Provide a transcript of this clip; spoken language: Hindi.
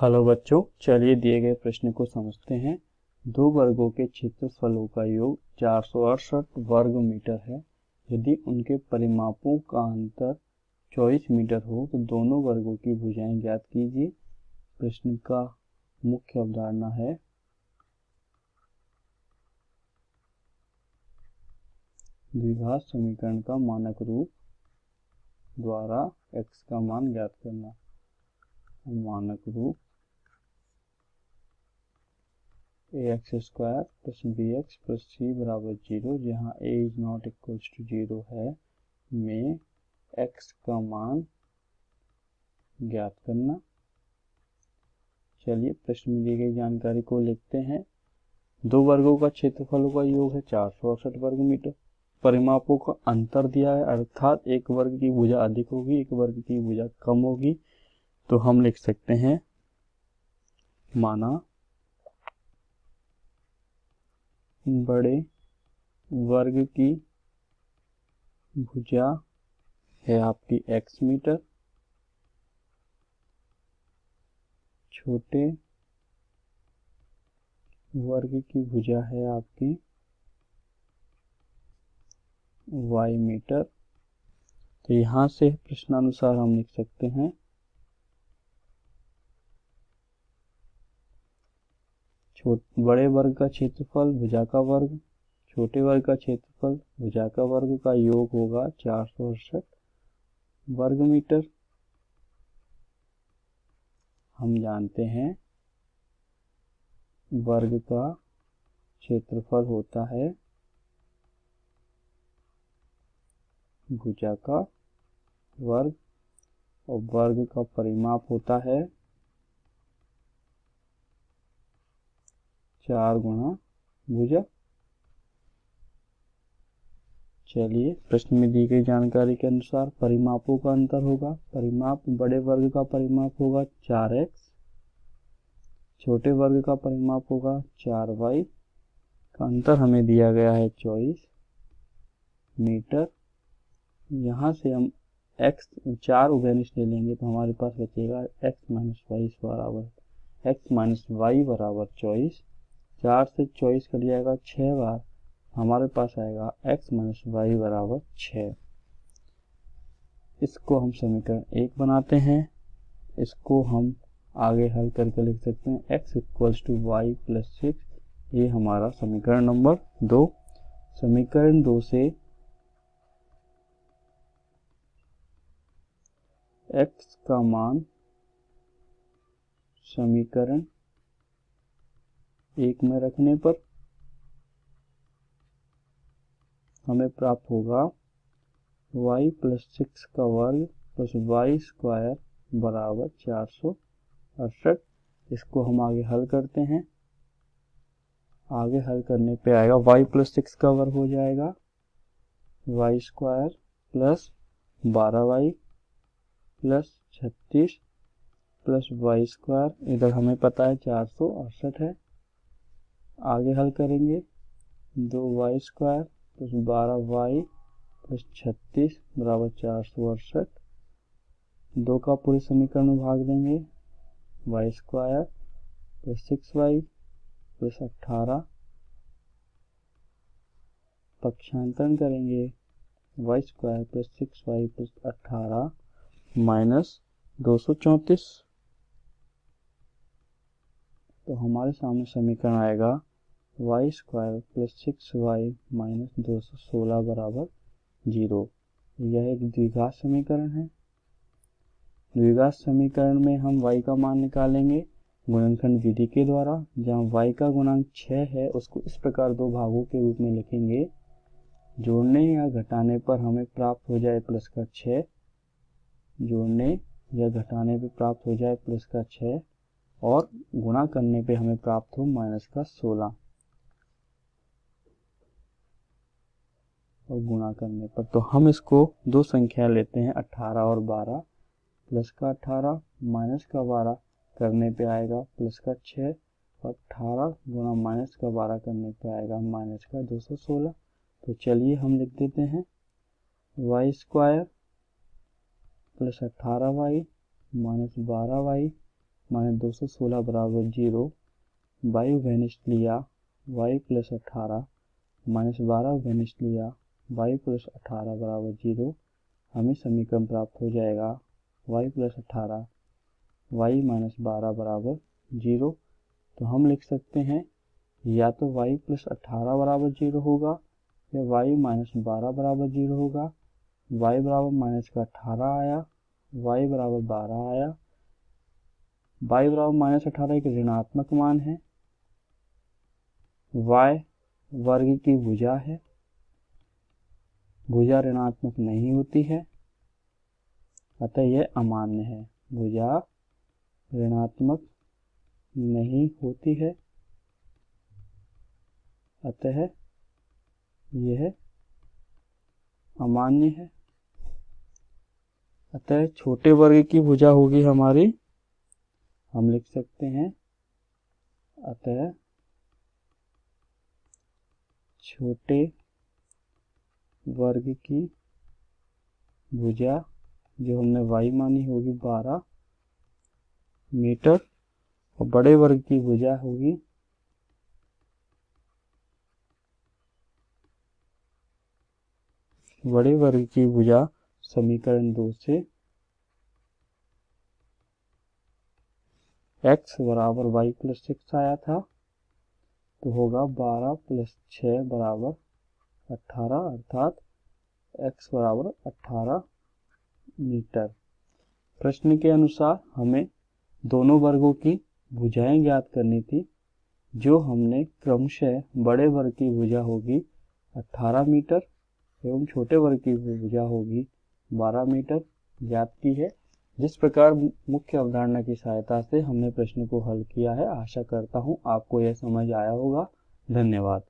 हेलो बच्चों, चलिए दिए गए प्रश्न को समझते हैं। दो वर्गों के क्षेत्रफलों का योग 468 वर्ग मीटर है। यदि उनके परिमापों का अंतर 24 मीटर हो तो दोनों वर्गों की भुजाएं ज्ञात कीजिए। प्रश्न का मुख्य अवधारणा है द्विघात समीकरण का मानक रूप द्वारा x का मान ज्ञात करना। मानक रूप ax² + bx + c बराबर 0, जहाँ a is not equals to 0 है, में x का मान ज्ञात करना। चलिए प्रश्न में दी गई जानकारी को लिखते हैं। दो वर्गों का क्षेत्रफलों का योग है 468 वर्ग मीटर। परिमापों का अंतर दिया है, अर्थात एक वर्ग की भुजा अधिक होगी, एक वर्ग की भुजा कम होगी। तो हम लिख सकते हैं, माना बड़े वर्ग की भुजा है आपकी x मीटर, छोटे वर्ग की भुजा है आपकी y मीटर। तो यहां से प्रश्नानुसार हम लिख सकते हैं बड़े वर्ग का क्षेत्रफल भुजा का वर्ग, छोटे वर्ग का क्षेत्रफल भुजा का वर्ग का योग होगा 468 वर्ग मीटर। हम जानते हैं वर्ग का क्षेत्रफल होता है भुजा का वर्ग और वर्ग का परिमाप होता है 4 गुणा भुजा। चलिए प्रश्न में दी गई जानकारी के अनुसार परिमापों का अंतर होगा। परिमाप बड़े वर्ग का परिमाप होगा 4x, छोटे वर्ग का परिमाप होगा 4y। का अंतर हमें दिया गया है 24 मीटर। यहाँ से हम x 4 उभयनिष्ठ ले लेंगे तो हमारे पास बचेगा x y बराबर 24। 4 से 24 कट जाएगा 6 बार, हमारे पास आएगा x y बराबर 6। इसको हम समीकरण 1 बनाते हैं। इसको हम आगे हल करके लिख सकते हैं x = y + 6। ये हमारा समीकरण नंबर 2। समीकरण 2 से x का मान समीकरण 1 में रखने पर हमें प्राप्त होगा y + 6 का वर्ग + y² बराबर 468। इसको हम आगे हल करते हैं। आगे हल करने पे आएगा y + 6 का वर्ग हो जाएगा y² + 12y + 36 + y²। इधर हमें पता है 468 है। आगे हल करेंगे 2y² + 12y + 36 बराबर 468। 2 का पूरे समीकरण में भाग देंगे y² + 6y + 18। पक्षांतरण करेंगे y² + 6y + 18 - 234। तो हमारे सामने समीकरण आएगा y² + 6y - 216 बराबर 0। यह एक द्विघात समीकरण है। द्विघात समीकरण में हम y का मान निकालेंगे गुणनखंड विधि के द्वारा। जहाँ y का गुणांक 6 है, उसको इस प्रकार दो भागों के रूप में लिखेंगे। जोड़ने या घटाने पर हमें प्राप्त हो जाए प्लस का 6, जोड़ने या घटाने पर प्राप्त हो जाए प्लस का 6, और गुणा करने पे हमें प्राप्त हो माइनस का 16। और गुणा करने पर तो हम इसको दो संख्या लेते हैं 18 और 12। प्लस का 18 माइनस का 12 करने पे आएगा प्लस का 6, और 18 गुणा माइनस का 12 करने पे आएगा माइनस का 216। तो चलिए हम लिख देते हैं y² + 18y - 12y माइनस 216 बराबर 0, y वेनिस्ट लिया y प्लस 18 माइनस 12 वेनिस्ट लिया y प्लस 18 बराबर 0, हमें समीकरण प्राप्त हो जाएगा y प्लस 18 y माइनस 12 बराबर 0। तो हम लिख सकते हैं या तो y प्लस 18 बराबर 0 होगा या y माइनस 12 बराबर 0 होगा। y बराबर माइनस का 18 आया, y बराबर 12 आया। y बराबर माइनस 18 एक ऋणात्मक मान है, y वर्ग की भुजा है, भुजा ऋणात्मक नहीं होती है, अतः यह अमान्य है। भुजा ऋणात्मक नहीं होती है, अतः यह अमान्य है। अतः छोटे वर्ग की भुजा होगी हमारी, हम लिख सकते हैं अतः छोटे वर्ग की भुजा जो हमने y मानी होगी 12 मीटर और बड़े वर्ग की भुजा होगी बड़े वर्ग की भुजा समीकरण 2 से x बराबर y प्लस 6 आया था, तो होगा 12 प्लस 6 बराबर 18 अर्थात x बराबर 18 मीटर। प्रश्न के अनुसार हमें दोनों वर्गों की भुजाएं ज्ञात करनी थी, जो हमने क्रमशः बड़े वर्ग की भुजा होगी 18 मीटर एवं छोटे वर्ग की भुजा होगी 12 मीटर ज्ञात की है। जिस प्रकार मुख्य अवधारणा की सहायता से हमने प्रश्न को हल किया है, आशा करता हूं आपको यह समझ आया होगा। धन्यवाद।